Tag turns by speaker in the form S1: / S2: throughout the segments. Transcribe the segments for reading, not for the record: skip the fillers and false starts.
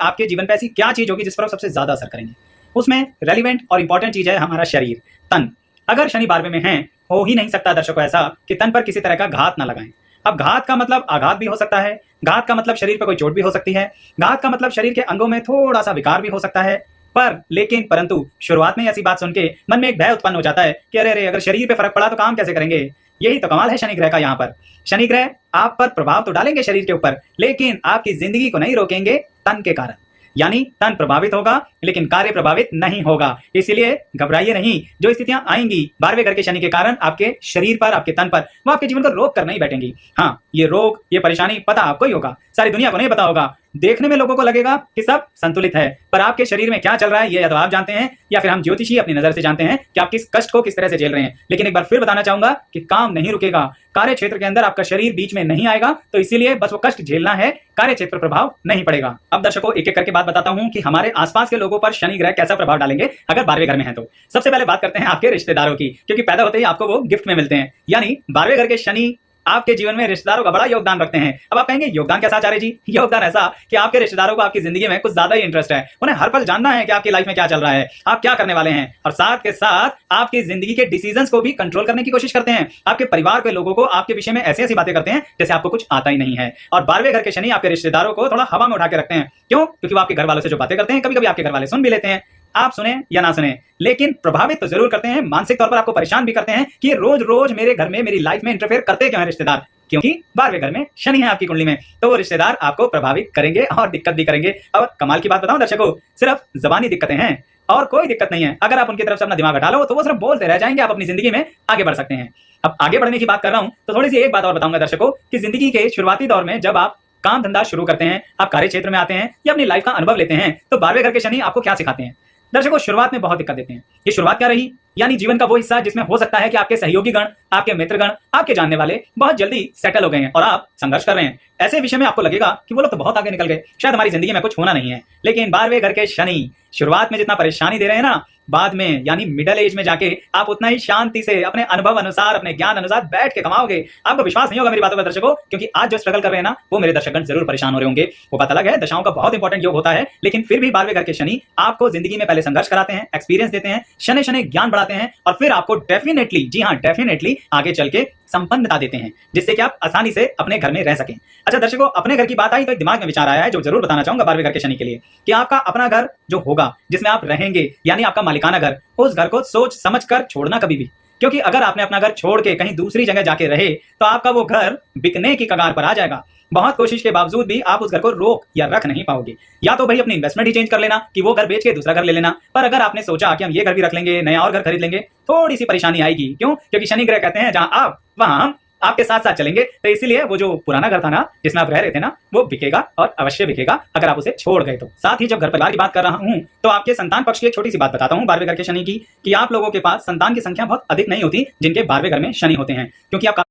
S1: आपके जीवन पे ऐसी क्या चीज होगी जिस पर आप सबसे ज्यादा असर करेंगे। उसमें रेलिवेंट और इंपॉर्टेंट चीज है हमारा शरीर, तन। अगर शनि 12वें में है, हो ही नहीं सकता दर्शकों ऐसा कि तन पर किसी तरह का घात ना लगाएं। अब घात का मतलब आघात भी हो सकता है, घात का मतलब शरीर पर कोई चोट भी हो सकती है, घात का मतलब शरीर के अंगों में थोड़ा सा विकार भी हो सकता है। परंतु शुरुआत में ऐसी बात सुन के मन में एक भय उत्पन्न हो जाता है कि अरे अरे, अगर शरीर पे फर्क पड़ा तो काम कैसे करेंगे। यही तो कमाल है शनि ग्रह का। यहाँ पर शनि ग्रह आप पर प्रभाव तो डालेंगे शरीर के ऊपर, लेकिन आपकी जिंदगी को नहीं रोकेंगे तन के कारण। यानी तन प्रभावित होगा लेकिन कार्य प्रभावित नहीं होगा। इसलिए घबराइए नहीं, जो स्थितियां आएंगी 12वें घर के शनि के कारण आपके शरीर पर, आपके तन पर, वो आपके जीवन को रोक कर नहीं बैठेंगी। हाँ, ये रोग, ये परेशानी पता आपको ही होगा, सारी दुनिया को नहीं पता होगा। देखने में लोगों को लगेगा कि सब संतुलित है, पर आपके शरीर में क्या चल रहा है ये या तो आप जानते हैं या फिर हम ज्योतिषी अपनी नजर से जानते हैं कि आप किस कष्ट को किस तरह से झेल रहे हैं। लेकिन एक बार फिर बताना चाहूंगा कि काम नहीं रुकेगा। कार्य क्षेत्र के अंदर आपका शरीर बीच में नहीं आएगा, तो इसीलिए बस वो कष्ट झेलना है, कार्य क्षेत्र पर प्रभाव नहीं पड़ेगा। अब दर्शकों एक एक करके बात बताता हूं कि हमारे आसपास के लोगों पर शनि ग्रह कैसा प्रभाव डालेंगे अगर 12वें घर में है तो। सबसे पहले बात करते हैं आपके रिश्तेदारों की, क्योंकि पैदा होते ही आपको वो गिफ्ट में मिलते हैं। यानी 12वें घर के शनि आपके जीवन में रिश्तेदारों का बड़ा योगदान रखते हैं। अब आप कहेंगे योगदान कैसा आचार्य जी? योगदान ऐसा कि आपके रिश्तेदारों को आपकी जिंदगी में कुछ ज्यादा ही इंटरेस्ट है, उन्हें हर पल जानना है कि आपकी लाइफ में क्या चल रहा है, आप क्या करने वाले हैं, और साथ के साथ आपकी जिंदगी के डिसीजंस को भी कंट्रोल करने की कोशिश करते हैं। आपके परिवार के लोगों को आपके विषय में ऐसी ऐसी बातें करते हैं जैसे आपको कुछ आता ही नहीं है। और 12वें घर के शनि आपके रिश्तेदारों को थोड़ा हवा में उठा के रखते हैं। क्यों? क्योंकि वो आपके घर वालों से जो बातें करते हैं कभी कभी आपके घर वाले सुन भी लेते हैं, आप सुने या ना सुने, लेकिन प्रभावित तो जरूर करते हैं। मानसिक तौर पर आपको परेशान भी करते हैं कि रोज रोज मेरे घर में, मेरी लाइफ में इंटरफेयर करते क्यों है रिश्तेदार। क्योंकि 12वें घर में शनि है आपकी कुंडली में, तो वो रिश्तेदार आपको प्रभावित करेंगे और दिक्कत भी करेंगे। और कमाल की बात बताऊं दर्शकों, सिर्फ जबानी दिक्कतें हैं और कोई दिक्कत नहीं है। अगर आप उनकी तरफ से अपना दिमाग हटा लो तो वो सिर्फ बोलते रह जाएंगे, आप अपनी जिंदगी में आगे बढ़ सकते हैं। अब आगे बढ़ने की बात कर रहा हूं तो थोड़ी सी एक बात और बताऊंगा दर्शकों कि जिंदगी के शुरुआती दौर में जब आप काम धंधा शुरू करते हैं, आप कार्य क्षेत्र में आते हैं या अपनी लाइफ का अनुभव लेते हैं, तो 12वें घर के शनि आपको क्या सिखाते हैं दर्शकों? शुरुआत में बहुत दिक्कत देते हैं। ये शुरुआत क्या रही? यानी जीवन का वो हिस्सा जिसमें हो सकता है कि आपके सहयोगी गण, आपके मित्रगण, आपके जानने वाले बहुत जल्दी सेटल हो गए हैं और आप संघर्ष कर रहे हैं। ऐसे विषय में आपको लगेगा कि वो लोग तो बहुत आगे निकल गए, शायद हमारी जिंदगी में कुछ होना नहीं है। लेकिन 12वें घर के शनि शुरुआत में जितना परेशानी दे रहे हैं ना, बाद में यानी मिडिल एज में जाके आप उतना ही शांति से अपने अनुभव अनुसार, अपने ज्ञान अनुसार बैठ के कमाओगे। आपको विश्वास नहीं होगा मेरी बातों पर दर्शकों, क्योंकि आज जो स्ट्रगल कर रहे हैं ना, वो मेरे दर्शकगण जरूर परेशान हो रहे होंगे। वो बात अलग है, दशाओं का बहुत इंपॉर्टेंट योग होता है, लेकिन फिर भी 12वें घर के शनि आपको जिंदगी में पहले संघर्ष कराते हैं, एक्सपीरियंस देते हैं, शनि शनि ज्ञान बढ़ाते हैं और फिर आपको डेफिनेटली, जी हाँ डेफिनेटली, आगे चल के संपन्नता देते हैं, जिससे कि आप आसानी से अपने घर में रह सकें। अच्छा दर्शकों, अपने घर की बात आई तो एक दिमाग में विचार आया है जो जरूर बताना चाहूंगा 12वें घर के शनि के लिए, कि आपका अपना घर जो होगा जिसमें आप रहेंगे, यानी आपका मालिकाना घर, उस घर को सोच समझ कर छोड़ना कभी भी। क्योंकि अगर आपने अपना घर छोड़ के कहीं दूसरी जगह जाके रहे तो आपका वो घर बिकने की कगार पर आ जाएगा। बहुत कोशिश के बावजूद भी आप उस घर को रोक या रख नहीं पाओगे। या तो भाई अपनी इन्वेस्टमेंट ही चेंज कर लेना कि वो घर बेच के दूसरा घर ले लेना, पर अगर आपने सोचा कि हम ये घर भी रख लेंगे, नया और घर खरीद लेंगे, थोड़ी सी परेशानी आएगी। क्यों? क्योंकि शनि ग्रह कहते हैं जहां आप वहां हम आपके साथ साथ चलेंगे। तो इसीलिए वो जो पुराना घर था ना, जिसमें आप रह रहे थे ना, वो बिकेगा और अवश्य बिकेगा अगर आप उसे छोड़ गए तो। साथ ही जब घर परिवार की बात कर रहा हूं तो आपके संतान पक्ष की एक छोटी सी बात बताता हूं 12वें घर के शनि की, कि आप लोगों के पास संतान की संख्या बहुत अधिक नहीं होती जिनके 12वें घर में शनि होते हैं। क्योंकि आप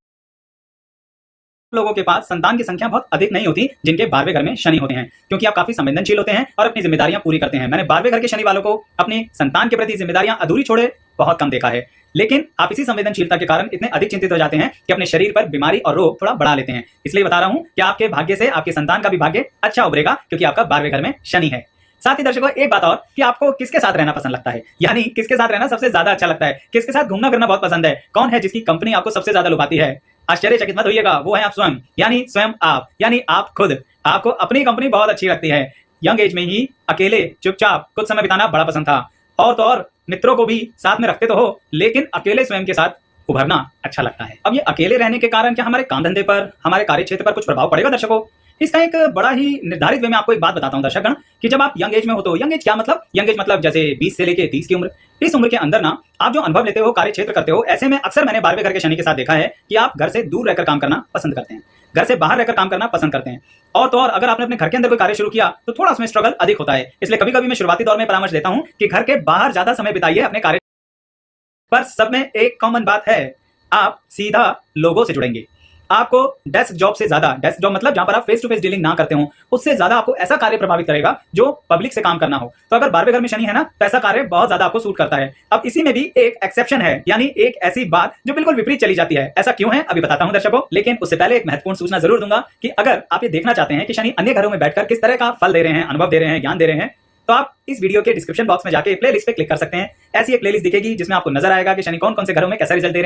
S1: लोगों के पास संतान की संख्या बहुत अधिक नहीं होती जिनके 12वें घर में शनि होते हैं, क्योंकि आप काफी संवेदनशील होते हैं और अपनी जिम्मेदारियां पूरी करते हैं। मैंने 12वें घर के शनि वालों को अपनी संतान के प्रति जिम्मेदारियां अधूरी छोड़े बहुत कम देखा है, लेकिन आप इसी संवेदनशीलता के कारण इतने अधिक चिंतित हो जाते हैं कि अपने शरीर पर बीमारी और रोग थोड़ा बढ़ा लेते हैं। इसलिए बता रहा हूं कि आपके भाग्य से आपके संतान का भी भाग्य अच्छा उभरेगा, क्योंकि आपका 12वें घर में शनि है। साथ ही दर्शकों एक बात और, कि आपको किसके साथ रहना पसंद लगता है, यानी किसके साथ रहना सबसे ज्यादा अच्छा लगता है, किसके साथ घूमना फिरना बहुत पसंद है, कौन है जिसकी कंपनी आपको सबसे ज्यादा लुभाती है? आश्चर्यचकित मत होइएगा, वो है आप स्वयं, यानी स्वयं आप, यानी आप खुद। आपको अपनी कंपनी बहुत अच्छी लगती है। यंग एज में ही अकेले चुपचाप कुछ समय बिताना बड़ा पसंद था, और तो और मित्रों को भी साथ में रखते तो हो, लेकिन अकेले स्वयं के साथ उभरना अच्छा लगता है। अब ये अकेले रहने के कारण क्या हमारे काम धंधे पर, हमारे कार्य क्षेत्र पर कुछ प्रभाव पड़ेगा दर्शकों? इसका एक बड़ा ही निर्धारित वे में आपको एक बात बताता हूं दर्शकगण, कि जब आप यंग एज में हो तो यंग एज क्या मतलब? यंग एज मतलब जैसे 20 से लेके 30 की उम्र, इस उम्र के अंदर ना आप जो अनुभव लेते हो, कार्य क्षेत्र करते हो, ऐसे में अक्सर मैंने 12वें घर के शनि के साथ देखा है कि आप घर से दूर रहकर काम करना पसंद करते हैं, घर से बाहर रहकर काम करना पसंद करते हैं। और तो और अगर आपने अपने घर के अंदर कोई कार्य शुरू किया तो थोड़ा उसमें स्ट्रगल अधिक होता है। इसलिए कभी कभी मैं शुरुआती दौर में परामर्श देता हूं कि घर के बाहर ज्यादा समय बिताइए अपने कार्य पर। सब में एक कॉमन बात है, आप सीधा लोगों से जुड़ेंगे, आपको डेस्क जॉब से ज्यादा, डेस्क जॉब मतलब जहां पर आप फेस टू फेस डीलिंग ना करते हो, उससे ज्यादा आपको ऐसा कार्य प्रभावित करेगा जो पब्लिक से काम करना हो। तो अगर 12वें घर में शनि है ना, तो ऐसा कार्य बहुत ज्यादा आपको सूट करता है। अब इसी में भी एक एक्सेप्शन है, यानी एक ऐसी बात जो बिल्कुल विपरीत चली जाती है। ऐसा क्यों है अभी बताता हूं दर्शकों, लेकिन उससे पहले एक महत्वपूर्ण सूचना जरूर दूंगा कि अगर आप ये देखना चाहते हैं कि शनि अन्य घरों में बैठकर किस तरह का फल दे रहे हैं, अनुभव दे रहे हैं, ज्ञान दे रहे हैं, तो आप इस वीडियो के डिस्क्रिप्शन बॉक्स में जाके प्लेलिस्ट पे क्लिक कर सकते हैं। ऐसी एक प्लेलिस्ट दिखेगी जिसमें आपको नजर आएगा कि शनि कौन कौन से घरों में कैसा रिजल्ट दे रहे हैं।